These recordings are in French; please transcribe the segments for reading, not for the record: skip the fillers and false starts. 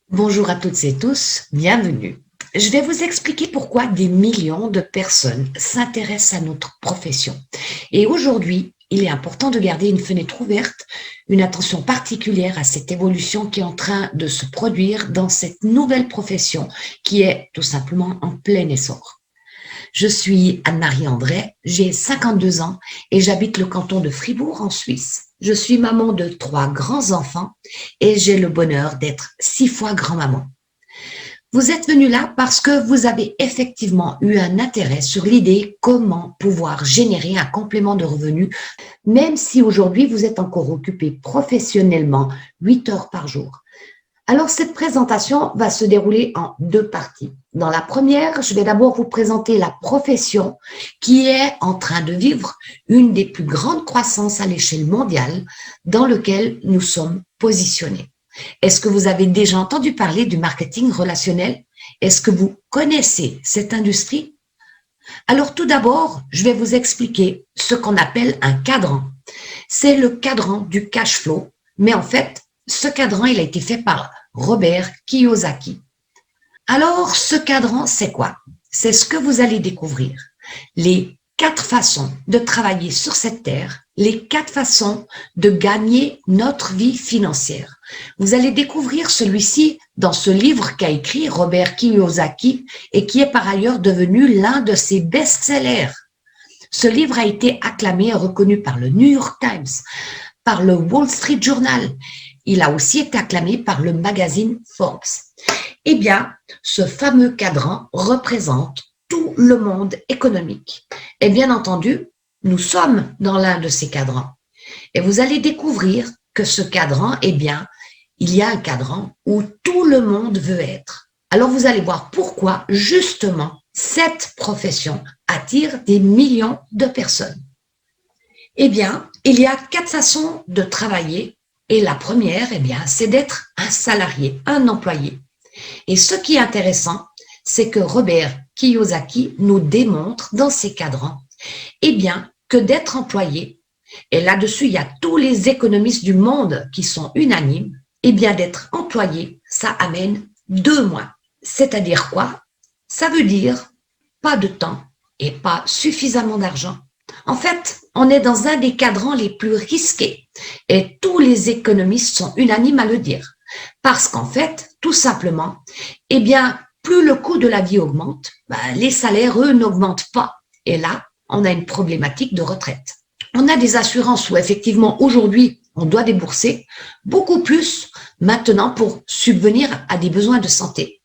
Bonjour à toutes et tous, bienvenue. Je vais vous expliquer pourquoi des millions de personnes s'intéressent à notre profession. Et aujourd'hui, il est important de garder une fenêtre ouverte, une attention particulière à cette évolution qui est en train de se produire dans cette nouvelle profession qui est tout simplement en plein essor. Je suis Anne-Marie André, j'ai 52 ans et j'habite le canton de Fribourg en Suisse. Je suis maman de 3 grands-enfants et j'ai le bonheur d'être 6 fois grand-maman. Vous êtes venu là parce que vous avez effectivement eu un intérêt sur l'idée comment pouvoir générer un complément de revenus, même si aujourd'hui vous êtes encore occupé professionnellement 8 heures par jour. Alors, cette présentation va se dérouler en 2 parties. Dans la première, je vais d'abord vous présenter la profession qui est en train de vivre une des plus grandes croissances à l'échelle mondiale dans lequel nous sommes positionnés. Est-ce que vous avez déjà entendu parler du marketing relationnel? Est-ce que vous connaissez cette industrie? Alors, tout d'abord, je vais vous expliquer ce qu'on appelle un cadran. C'est le cadran du cash flow, mais en fait, ce cadran, il a été fait par Robert Kiyosaki. Alors, ce cadran, c'est quoi? C'est ce que vous allez découvrir. Les 4 façons de travailler sur cette terre, les 4 façons de gagner notre vie financière. Vous allez découvrir celui-ci dans ce livre qu'a écrit Robert Kiyosaki et qui est par ailleurs devenu l'un de ses best-sellers. Ce livre a été acclamé et reconnu par le New York Times, par le Wall Street Journal. Il a aussi été acclamé par le magazine Forbes. Eh bien, ce fameux cadran représente tout le monde économique. Et bien entendu, nous sommes dans l'un de ces cadrans. Et vous allez découvrir que ce cadran, eh bien, il y a un cadran où tout le monde veut être. Alors vous allez voir pourquoi, justement, cette profession attire des millions de personnes. Eh bien, il y a 4 façons de travailler. Et la première, eh bien, c'est d'être un salarié, un employé. Et ce qui est intéressant, c'est que Robert Kiyosaki nous démontre dans ses cadrans, eh bien, que d'être employé, et là-dessus, il y a tous les économistes du monde qui sont unanimes, eh bien, d'être employé, ça amène 2 mois. C'est-à-dire quoi? Ça veut dire pas de temps et pas suffisamment d'argent. En fait, on est dans un des cadrans les plus risqués et tous les économistes sont unanimes à le dire. Parce qu'en fait, tout simplement, eh bien, plus le coût de la vie augmente, les salaires, eux, n'augmentent pas. Et là, on a une problématique de retraite. On a des assurances où effectivement, aujourd'hui, on doit débourser beaucoup plus maintenant pour subvenir à des besoins de santé.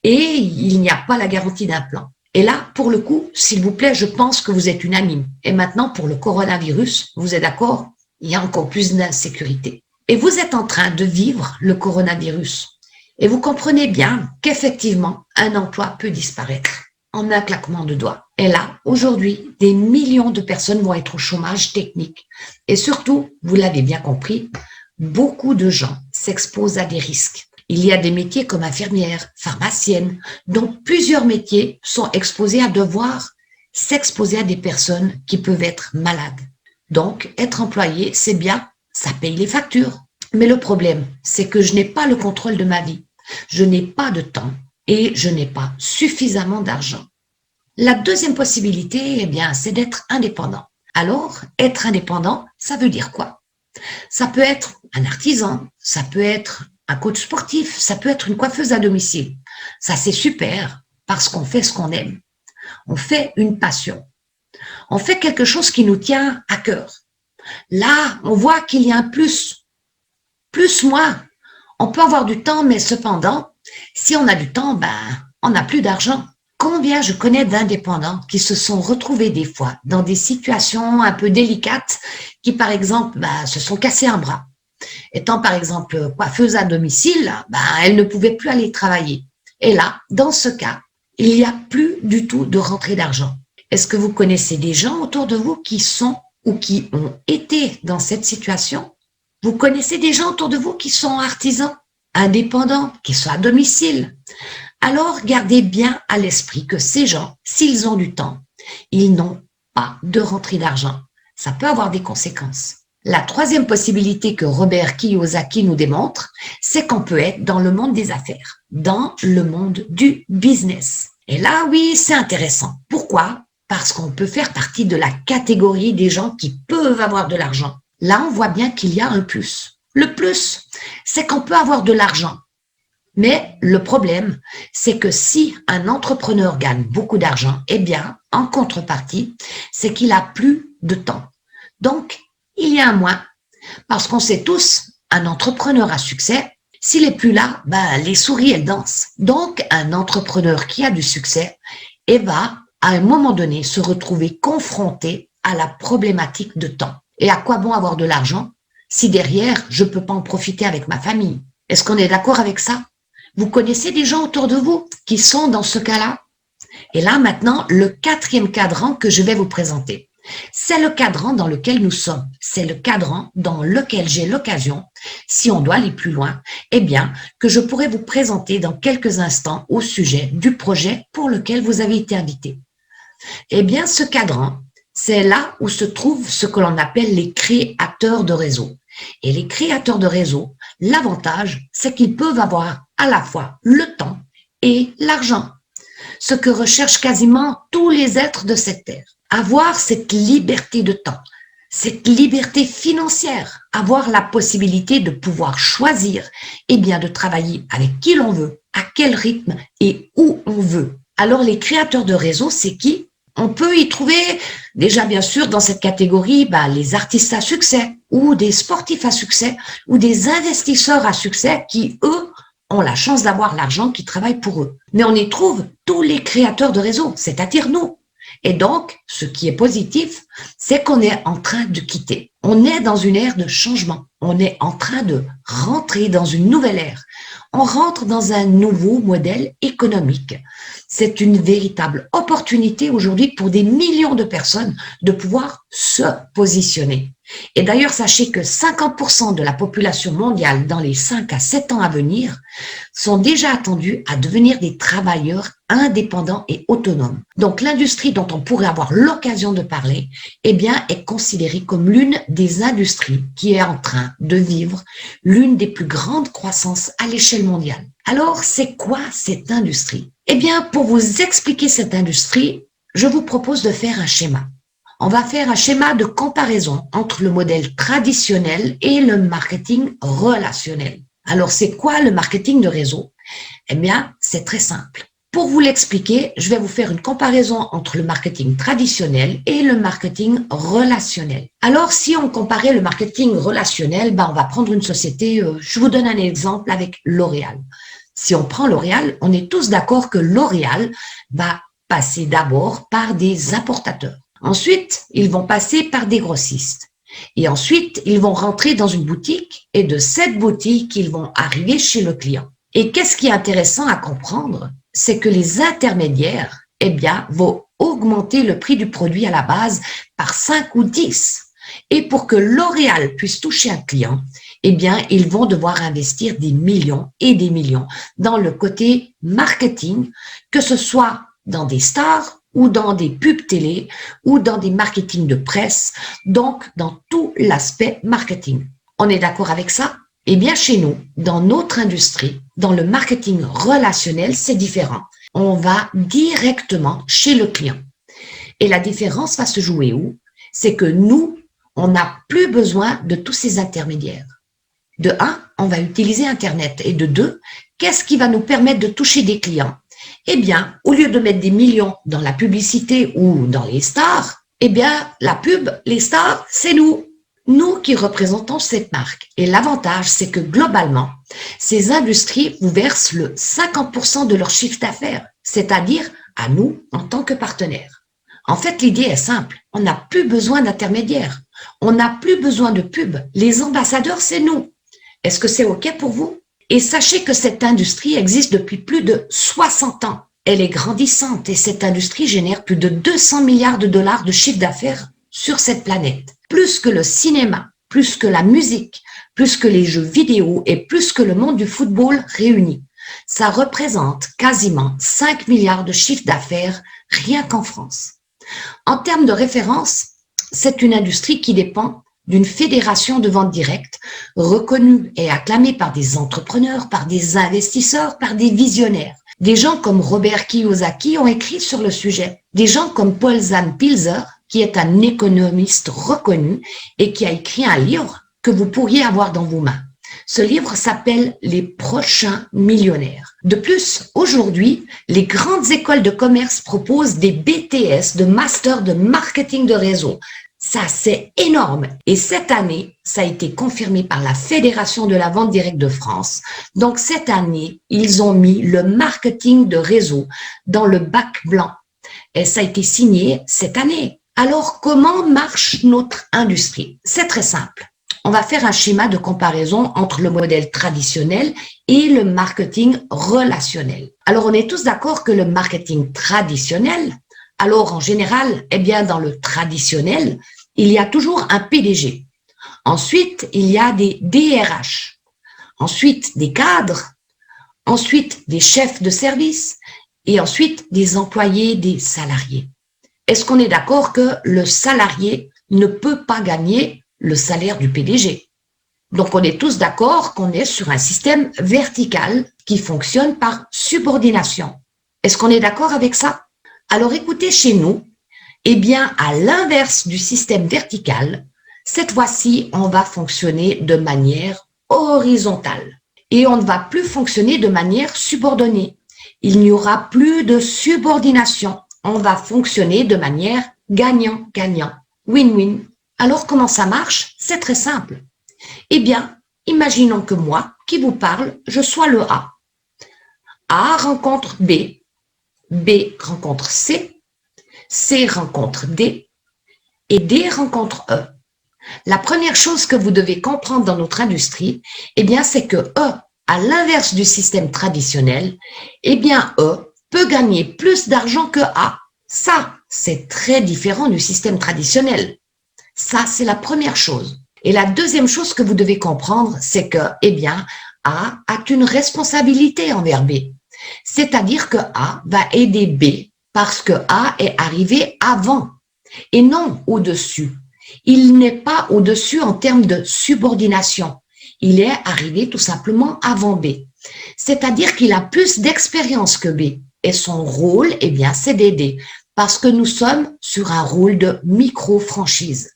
Et il n'y a pas la garantie d'un plan. Et là, pour le coup, s'il vous plaît, je pense que vous êtes unanime. Et maintenant, pour le coronavirus, vous êtes d'accord? Il y a encore plus d'insécurité. Et vous êtes en train de vivre le coronavirus. Et vous comprenez bien qu'effectivement, un emploi peut disparaître en un claquement de doigts. Et là, aujourd'hui, des millions de personnes vont être au chômage technique. Et surtout, vous l'avez bien compris, beaucoup de gens s'exposent à des risques. Il y a des métiers comme infirmière, pharmacienne, dont plusieurs métiers sont exposés à devoir s'exposer à des personnes qui peuvent être malades. Donc, être employé, c'est bien, ça paye les factures. Mais le problème, c'est que je n'ai pas le contrôle de ma vie. Je n'ai pas de temps et je n'ai pas suffisamment d'argent. La deuxième possibilité, eh bien, c'est d'être indépendant. Alors, être indépendant, ça veut dire quoi? Ça peut être un artisan, ça peut être un coach sportif, ça peut être une coiffeuse à domicile. Ça, c'est super parce qu'on fait ce qu'on aime. On fait une passion. On fait quelque chose qui nous tient à cœur. Là, on voit qu'il y a un plus. Plus, moins. On peut avoir du temps, mais cependant, si on a du temps, on n'a plus d'argent. Combien je connais d'indépendants qui se sont retrouvés des fois dans des situations un peu délicates, qui par exemple se sont cassés un bras. Étant par exemple coiffeuse à domicile, elle ne pouvait plus aller travailler. Et là, dans ce cas, il n'y a plus du tout de rentrée d'argent. Est-ce que vous connaissez des gens autour de vous qui sont ou qui ont été dans cette situation? Vous connaissez des gens autour de vous qui sont artisans, indépendants, qui sont à domicile? Alors, gardez bien à l'esprit que ces gens, s'ils ont du temps, ils n'ont pas de rentrée d'argent. Ça peut avoir des conséquences. La troisième possibilité que Robert Kiyosaki nous démontre, c'est qu'on peut être dans le monde des affaires, dans le monde du business. Et là, oui, c'est intéressant. Pourquoi? Parce qu'on peut faire partie de la catégorie des gens qui peuvent avoir de l'argent. Là, on voit bien qu'il y a un plus. Le plus, c'est qu'on peut avoir de l'argent. Mais le problème, c'est que si un entrepreneur gagne beaucoup d'argent, eh bien, en contrepartie, c'est qu'il a plus de temps. Donc, il y a un moins. Parce qu'on sait tous, un entrepreneur à succès, s'il est plus là, les souris, elles dansent. Donc, un entrepreneur qui a du succès, va, à un moment donné, se retrouver confronté à la problématique de temps. Et à quoi bon avoir de l'argent si derrière, je ne peux pas en profiter avec ma famille? Est-ce qu'on est d'accord avec ça? Vous connaissez des gens autour de vous qui sont dans ce cas-là? Et là, maintenant, le quatrième cadran que je vais vous présenter. C'est le cadran dans lequel nous sommes. C'est le cadran dans lequel j'ai l'occasion, si on doit aller plus loin, eh bien, que je pourrais vous présenter dans quelques instants au sujet du projet pour lequel vous avez été invité. Eh bien, ce cadran, c'est là où se trouvent ce que l'on appelle les créateurs de réseau. Et les créateurs de réseau, l'avantage, c'est qu'ils peuvent avoir à la fois le temps et l'argent. Ce que recherchent quasiment tous les êtres de cette terre. Avoir cette liberté de temps, cette liberté financière, avoir la possibilité de pouvoir choisir, eh bien de travailler avec qui l'on veut, à quel rythme et où on veut. Alors les créateurs de réseau, c'est qui? On peut y trouver déjà bien sûr dans cette catégorie les artistes à succès ou des sportifs à succès ou des investisseurs à succès qui, eux, ont la chance d'avoir l'argent qui travaille pour eux. Mais on y trouve tous les créateurs de réseau, c'est-à-dire nous. Et donc, ce qui est positif, c'est qu'on est en train de quitter. On est dans une ère de changement. On est en train de rentrer dans une nouvelle ère. On rentre dans un nouveau modèle économique. C'est une véritable opportunité aujourd'hui pour des millions de personnes de pouvoir se positionner. Et d'ailleurs, sachez que 50% de la population mondiale dans les 5 à 7 ans à venir sont déjà attendus à devenir des travailleurs indépendants et autonomes. Donc, l'industrie dont on pourrait avoir l'occasion de parler, eh bien, est considérée comme l'une des industries qui est en train de vivre l'une des plus grandes croissances à l'échelle mondiale. Alors, c'est quoi cette industrie? Eh bien, pour vous expliquer cette industrie, je vous propose de faire un schéma. On va faire un schéma de comparaison entre le modèle traditionnel et le marketing relationnel. Alors, c'est quoi le marketing de réseau? Eh bien, c'est très simple. Pour vous l'expliquer, je vais vous faire une comparaison entre le marketing traditionnel et le marketing relationnel. Alors, si on comparait le marketing relationnel, on va prendre une société, je vous donne un exemple avec L'Oréal. Si on prend L'Oréal, on est tous d'accord que L'Oréal va passer d'abord par des importateurs. Ensuite, ils vont passer par des grossistes. Et ensuite, ils vont rentrer dans une boutique et de cette boutique, ils vont arriver chez le client. Et qu'est-ce qui est intéressant à comprendre? C'est que les intermédiaires, eh bien, vont augmenter le prix du produit à la base par 5 ou 10. Et pour que L'Oréal puisse toucher un client, eh bien, ils vont devoir investir des millions et des millions dans le côté marketing, que ce soit dans des stars ou dans des pubs télé ou dans des marketing de presse, donc dans tout l'aspect marketing. On est d'accord avec ça? Eh bien, chez nous, dans notre industrie, dans le marketing relationnel, c'est différent. On va directement chez le client. Et la différence va se jouer où? C'est que nous, on n'a plus besoin de tous ces intermédiaires. De un, on va utiliser Internet. Et de deux, qu'est-ce qui va nous permettre de toucher des clients? Eh bien, au lieu de mettre des millions dans la publicité ou dans les stars, eh bien, la pub, les stars, c'est nous. Nous qui représentons cette marque. Et l'avantage, c'est que globalement, ces industries vous versent le 50% de leur chiffre d'affaires, c'est-à-dire à nous en tant que partenaires. En fait, l'idée est simple. On n'a plus besoin d'intermédiaires. On n'a plus besoin de pub. Les ambassadeurs, c'est nous. Est-ce que c'est OK pour vous? Et sachez que cette industrie existe depuis plus de 60 ans. Elle est grandissante et cette industrie génère plus de 200 milliards de dollars de chiffre d'affaires sur cette planète. Plus que le cinéma, plus que la musique, plus que les jeux vidéo et plus que le monde du football réunis. Ça représente quasiment 5 milliards de chiffre d'affaires rien qu'en France. En termes de référence, c'est une industrie qui dépend d'une fédération de vente directe reconnue et acclamée par des entrepreneurs, par des investisseurs, par des visionnaires. Des gens comme Robert Kiyosaki ont écrit sur le sujet. Des gens comme Paul Zahn-Pilzer, qui est un économiste reconnu et qui a écrit un livre que vous pourriez avoir dans vos mains. Ce livre s'appelle « Les prochains millionnaires ». De plus, aujourd'hui, les grandes écoles de commerce proposent des BTS, de Master de Marketing de Réseau. Ça, c'est énorme. Et cette année, ça a été confirmé par la Fédération de la vente directe de France. Donc, cette année, ils ont mis le marketing de réseau dans le bac blanc. Et ça a été signé cette année. Alors, comment marche notre industrie? C'est très simple. On va faire un schéma de comparaison entre le modèle traditionnel et le marketing relationnel. Alors, on est tous d'accord que le marketing traditionnel, alors en général, eh bien, dans le traditionnel, il y a toujours un PDG. Ensuite, il y a des DRH. Ensuite, des cadres. Ensuite, des chefs de service. Et ensuite, des employés, des salariés. Est-ce qu'on est d'accord que le salarié ne peut pas gagner le salaire du PDG? Donc, on est tous d'accord qu'on est sur un système vertical qui fonctionne par subordination. Est-ce qu'on est d'accord avec ça? Alors, écoutez, chez nous, eh bien, à l'inverse du système vertical, cette fois-ci, on va fonctionner de manière horizontale et on ne va plus fonctionner de manière subordonnée. Il n'y aura plus de subordination. On va fonctionner de manière gagnant-gagnant, win-win. Alors, comment ça marche? C'est très simple. Eh bien, imaginons que moi, qui vous parle, je sois le A. A rencontre B, B rencontre C, C rencontre D et D rencontre E. La première chose que vous devez comprendre dans notre industrie, eh bien, c'est que E, à l'inverse du système traditionnel, eh bien, E peut gagner plus d'argent que A. Ça, c'est très différent du système traditionnel. Ça, c'est la première chose. Et la deuxième chose que vous devez comprendre, c'est que, eh bien, A a une responsabilité envers B. C'est-à-dire que A va aider B parce que A est arrivé avant et non au-dessus. Il n'est pas au-dessus en termes de subordination. Il est arrivé tout simplement avant B. C'est-à-dire qu'il a plus d'expérience que B. Et son rôle, eh bien, c'est d'aider parce que nous sommes sur un rôle de micro-franchise.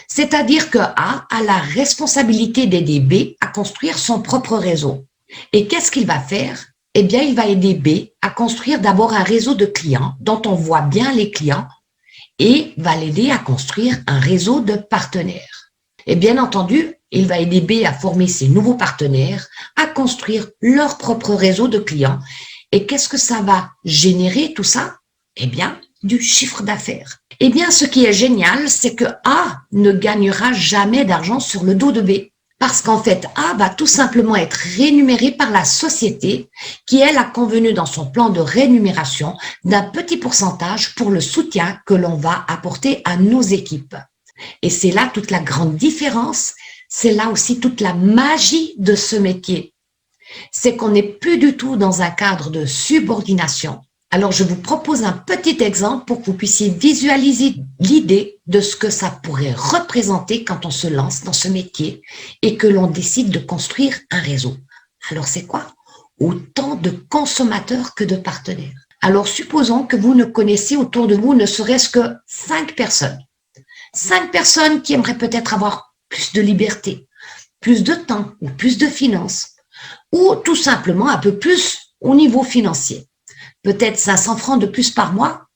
C'est-à-dire que A a la responsabilité d'aider B à construire son propre réseau. Et qu'est-ce qu'il va faire? Eh bien, il va aider B à construire d'abord un réseau de clients dont on voit bien les clients et va l'aider à construire un réseau de partenaires. Et bien entendu, il va aider B à former ses nouveaux partenaires, à construire leur propre réseau de clients. Et qu'est-ce que ça va générer tout ça? Eh bien, du chiffre d'affaires. Eh bien, ce qui est génial, c'est que A ne gagnera jamais d'argent sur le dos de B. Parce qu'en fait, A va tout simplement être rémunéré par la société qui, elle, a convenu dans son plan de rémunération d'un petit pourcentage pour le soutien que l'on va apporter à nos équipes. Et c'est là toute la grande différence, c'est là aussi toute la magie de ce métier. C'est qu'on n'est plus du tout dans un cadre de subordination. Alors, je vous propose un petit exemple pour que vous puissiez visualiser l'idée de ce que ça pourrait représenter quand on se lance dans ce métier et que l'on décide de construire un réseau. Alors, c'est quoi? Autant de consommateurs que de partenaires. Alors, supposons que vous ne connaissez autour de vous ne serait-ce que 5 personnes. 5 personnes qui aimeraient peut-être avoir plus de liberté, plus de temps ou plus de finances ou tout simplement un peu plus au niveau financier. Peut-être 500 francs de plus par mois,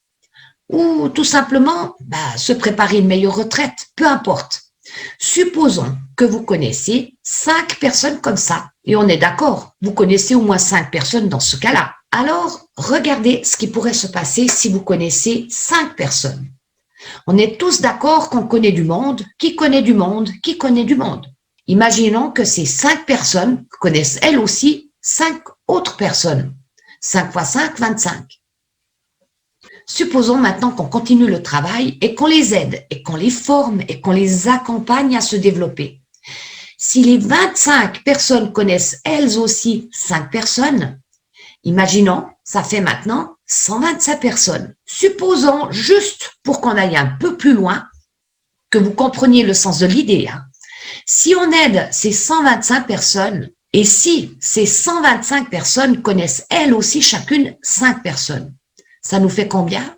ou tout simplement se préparer une meilleure retraite, peu importe. Supposons que vous connaissez 5 personnes comme ça, et on est d'accord, vous connaissez au moins 5 personnes dans ce cas-là. Alors, regardez ce qui pourrait se passer si vous connaissez 5 personnes. On est tous d'accord qu'on connaît du monde, qui connaît du monde, qui connaît du monde. Imaginons que ces 5 personnes connaissent elles aussi 5 autres personnes. 5 fois 5, 25. Supposons maintenant qu'on continue le travail et qu'on les aide, et qu'on les forme, et qu'on les accompagne à se développer. Si les 25 personnes connaissent elles aussi 5 personnes, imaginons, ça fait maintenant 125 personnes. Supposons, juste pour qu'on aille un peu plus loin, que vous compreniez le sens de l'idée. Si on aide ces 125 personnes, et si ces 125 personnes connaissent elles aussi chacune 5 personnes, ça nous fait combien?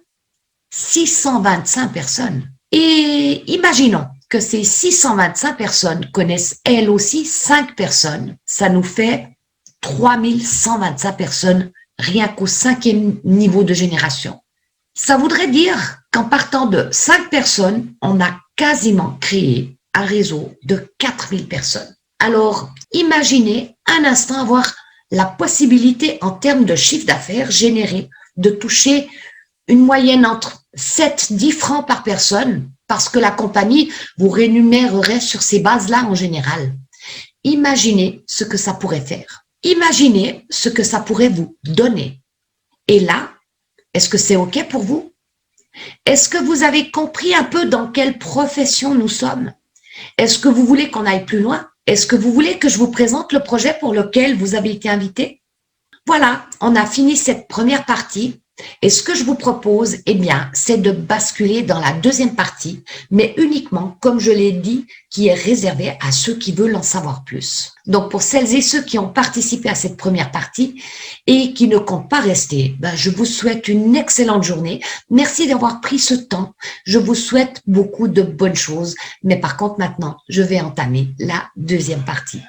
625 personnes. Et imaginons que ces 625 personnes connaissent elles aussi 5 personnes. Ça nous fait 3125 personnes rien qu'au 5e niveau de génération. Ça voudrait dire qu'en partant de 5 personnes, on a quasiment créé un réseau de 4000 personnes. Alors, imaginez un instant avoir la possibilité en termes de chiffre d'affaires généré de toucher une moyenne entre 7-10 francs par personne parce que la compagnie vous rémunérerait sur ces bases-là en général. Imaginez ce que ça pourrait faire. Imaginez ce que ça pourrait vous donner. Et là, est-ce que c'est OK pour vous? Est-ce que vous avez compris un peu dans quelle profession nous sommes? Est-ce que vous voulez qu'on aille plus loin? Est-ce que vous voulez que je vous présente le projet pour lequel vous avez été invité? Voilà, on a fini cette première partie. Et ce que je vous propose, eh bien, c'est de basculer dans la deuxième partie, mais uniquement, comme je l'ai dit, qui est réservée à ceux qui veulent en savoir plus. Donc, pour celles et ceux qui ont participé à cette première partie et qui ne comptent pas rester, je vous souhaite une excellente journée. Merci d'avoir pris ce temps. Je vous souhaite beaucoup de bonnes choses. Mais par contre, maintenant, je vais entamer la deuxième partie.